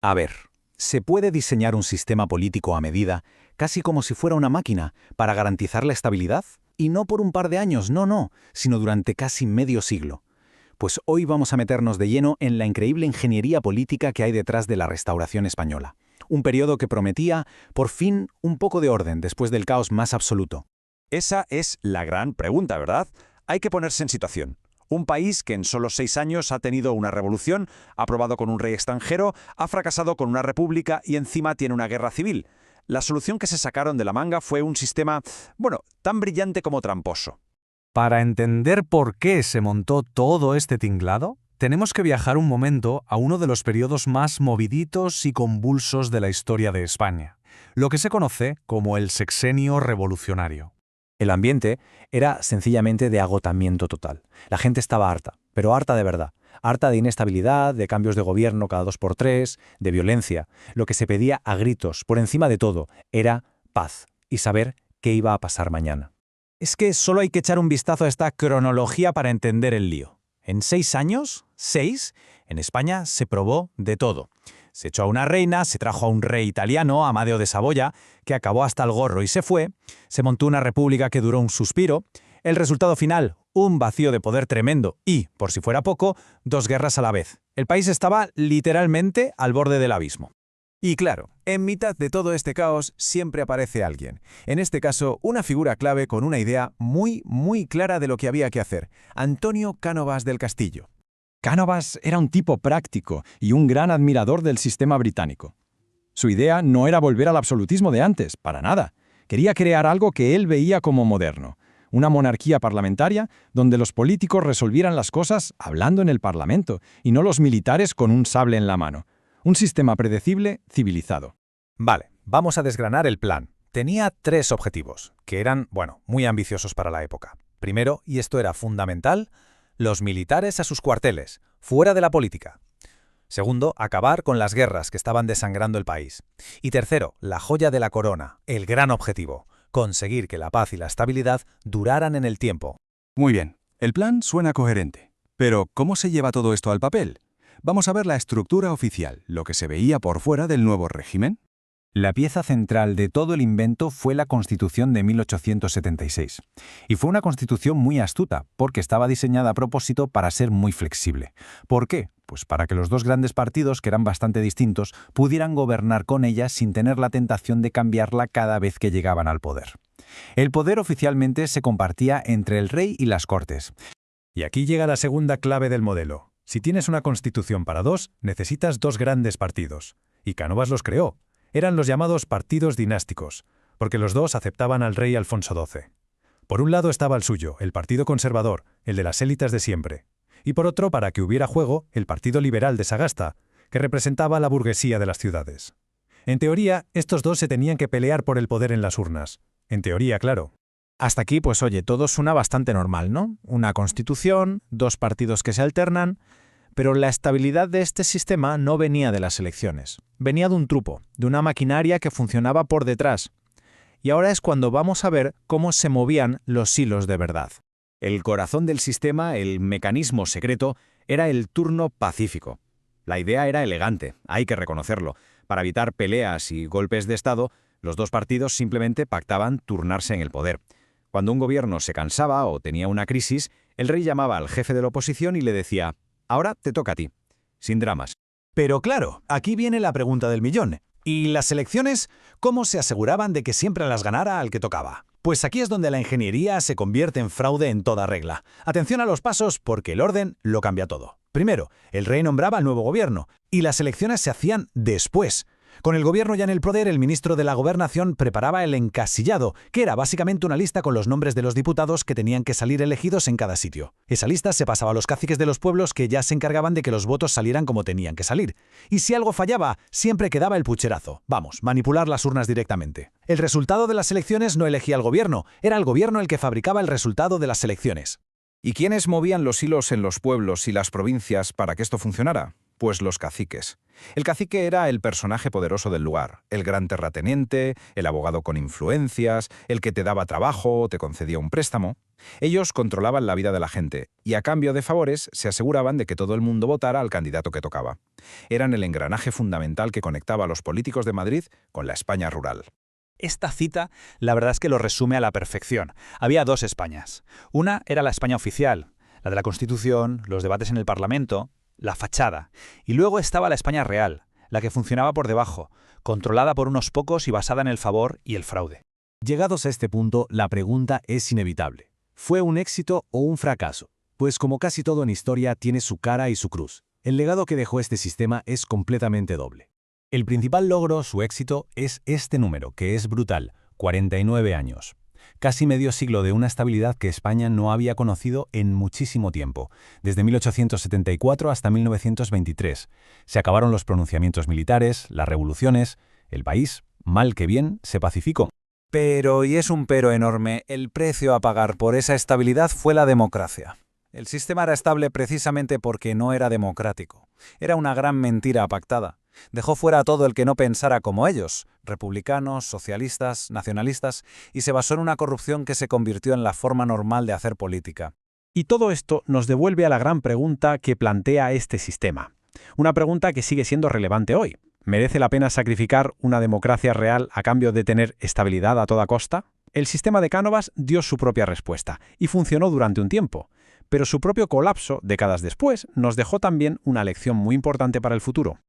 A ver, se puede diseñar un sistema político a medida, casi como si fuera una máquina, para garantizar la estabilidad, y no por un par de años, no, sino durante casi medio siglo. Pues hoy vamos a meternos de lleno en la increíble ingeniería política que hay detrás de la Restauración española. Un periodo que prometía, por fin, un poco de orden después del caos más absoluto. Esa es la gran pregunta, ¿verdad? Hay que ponerse en situación. Un país que en solo 6 años ha tenido una revolución, ha probado con un rey extranjero, ha fracasado con una república y encima tiene una guerra civil. La solución que se sacaron de la manga fue un sistema, tan brillante como tramposo. Para entender por qué se montó todo este tinglado, tenemos que viajar un momento a uno de los periodos más moviditos y convulsos de la historia de España, lo que se conoce como el Sexenio Revolucionario. El ambiente era sencillamente de agotamiento total. La gente estaba harta, pero harta de verdad. Harta de inestabilidad, de cambios de gobierno cada 2 por 3, de violencia. Lo que se pedía a gritos, por encima de todo, era paz y saber qué iba a pasar mañana. Es que solo hay que echar un vistazo a esta cronología para entender el lío. En 6 años, en España se probó de todo. Se echó a una reina, se trajo a un rey italiano, Amadeo de Saboya, que acabó hasta el gorro y se fue. Se montó una república que duró un suspiro. El resultado final, un vacío de poder tremendo y, por si fuera poco, 2 guerras a la vez. El país estaba literalmente al borde del abismo. Y claro, en mitad de todo este caos siempre aparece alguien. En este caso, una figura clave con una idea muy clara de lo que había que hacer. Antonio Cánovas del Castillo. Cánovas era un tipo práctico y un gran admirador del sistema británico. Su idea no era volver al absolutismo de antes, para nada. Quería crear algo que él veía como moderno. Una monarquía parlamentaria donde los políticos resolvieran las cosas hablando en el Parlamento y no los militares con un sable en la mano. Un sistema predecible, civilizado. Vale, vamos a desgranar el plan. Tenía 3 objetivos, que eran, muy ambiciosos para la época. Primero, y esto era fundamental, los militares a sus cuarteles, fuera de la política. Segundo, acabar con las guerras que estaban desangrando el país. Y tercero, la joya de la corona, el gran objetivo, conseguir que la paz y la estabilidad duraran en el tiempo. Muy bien, el plan suena coherente. Pero, ¿cómo se lleva todo esto al papel? Vamos a ver la estructura oficial, lo que se veía por fuera del nuevo régimen. La pieza central de todo el invento fue la Constitución de 1876. Y fue una constitución muy astuta, porque estaba diseñada a propósito para ser muy flexible. ¿Por qué? Pues para que los 2 grandes partidos, que eran bastante distintos, pudieran gobernar con ella sin tener la tentación de cambiarla cada vez que llegaban al poder. El poder oficialmente se compartía entre el rey y las Cortes. Y aquí llega la segunda clave del modelo. Si tienes una constitución para 2, necesitas 2 grandes partidos. Y Cánovas los creó. Eran los llamados partidos dinásticos, porque los 2 aceptaban al rey Alfonso XII. Por un lado estaba el suyo, el Partido Conservador, el de las élites de siempre. Y por otro, para que hubiera juego, el Partido Liberal de Sagasta, que representaba a la burguesía de las ciudades. En teoría, estos 2 se tenían que pelear por el poder en las urnas. En teoría, claro. Hasta aquí, todo suena bastante normal, ¿no? Una constitución, 2 partidos que se alternan, pero la estabilidad de este sistema no venía de las elecciones. Venía de un truco, de una maquinaria que funcionaba por detrás. Y ahora es cuando vamos a ver cómo se movían los hilos de verdad. El corazón del sistema, el mecanismo secreto, era el turno pacífico. La idea era elegante, hay que reconocerlo. Para evitar peleas y golpes de Estado, los 2 partidos simplemente pactaban turnarse en el poder. Cuando un gobierno se cansaba o tenía una crisis, el rey llamaba al jefe de la oposición y le decía: «Ahora te toca a ti», sin dramas. Pero claro, aquí viene la pregunta del millón. ¿Y las elecciones, cómo se aseguraban de que siempre las ganara al que tocaba? Pues aquí es donde la ingeniería se convierte en fraude en toda regla. Atención a los pasos, porque el orden lo cambia todo. Primero, el rey nombraba al nuevo gobierno, y las elecciones se hacían después. Con el gobierno ya en el poder, el ministro de la Gobernación preparaba el encasillado, que era básicamente una lista con los nombres de los diputados que tenían que salir elegidos en cada sitio. Esa lista se pasaba a los caciques de los pueblos, que ya se encargaban de que los votos salieran como tenían que salir. Y si algo fallaba, siempre quedaba el pucherazo. Manipular las urnas directamente. El resultado de las elecciones no elegía al gobierno, era el gobierno el que fabricaba el resultado de las elecciones. ¿Y quiénes movían los hilos en los pueblos y las provincias para que esto funcionara? Pues los caciques. El cacique era el personaje poderoso del lugar, el gran terrateniente, el abogado con influencias, el que te daba trabajo o te concedía un préstamo. Ellos controlaban la vida de la gente y a cambio de favores se aseguraban de que todo el mundo votara al candidato que tocaba. Eran el engranaje fundamental que conectaba a los políticos de Madrid con la España rural. Esta cita, la verdad es que lo resume a la perfección. Había dos Españas. Una era la España oficial, la de la Constitución, los debates en el Parlamento, la fachada. Y luego estaba la España real, la que funcionaba por debajo, controlada por unos pocos y basada en el favor y el fraude. Llegados a este punto, la pregunta es inevitable. ¿Fue un éxito o un fracaso? Pues como casi todo en historia tiene su cara y su cruz. El legado que dejó este sistema es completamente doble. El principal logro, su éxito, es este número, que es brutal, 49 años. Casi medio siglo de una estabilidad que España no había conocido en muchísimo tiempo, desde 1874 hasta 1923. Se acabaron los pronunciamientos militares, las revoluciones, el país, mal que bien, se pacificó. Pero, y es un pero enorme, el precio a pagar por esa estabilidad fue la democracia. El sistema era estable precisamente porque no era democrático. Era una gran mentira pactada. Dejó fuera a todo el que no pensara como ellos, republicanos, socialistas, nacionalistas, y se basó en una corrupción que se convirtió en la forma normal de hacer política. Y todo esto nos devuelve a la gran pregunta que plantea este sistema. Una pregunta que sigue siendo relevante hoy. ¿Merece la pena sacrificar una democracia real a cambio de tener estabilidad a toda costa? El sistema de Cánovas dio su propia respuesta y funcionó durante un tiempo, pero su propio colapso, décadas después, nos dejó también una lección muy importante para el futuro.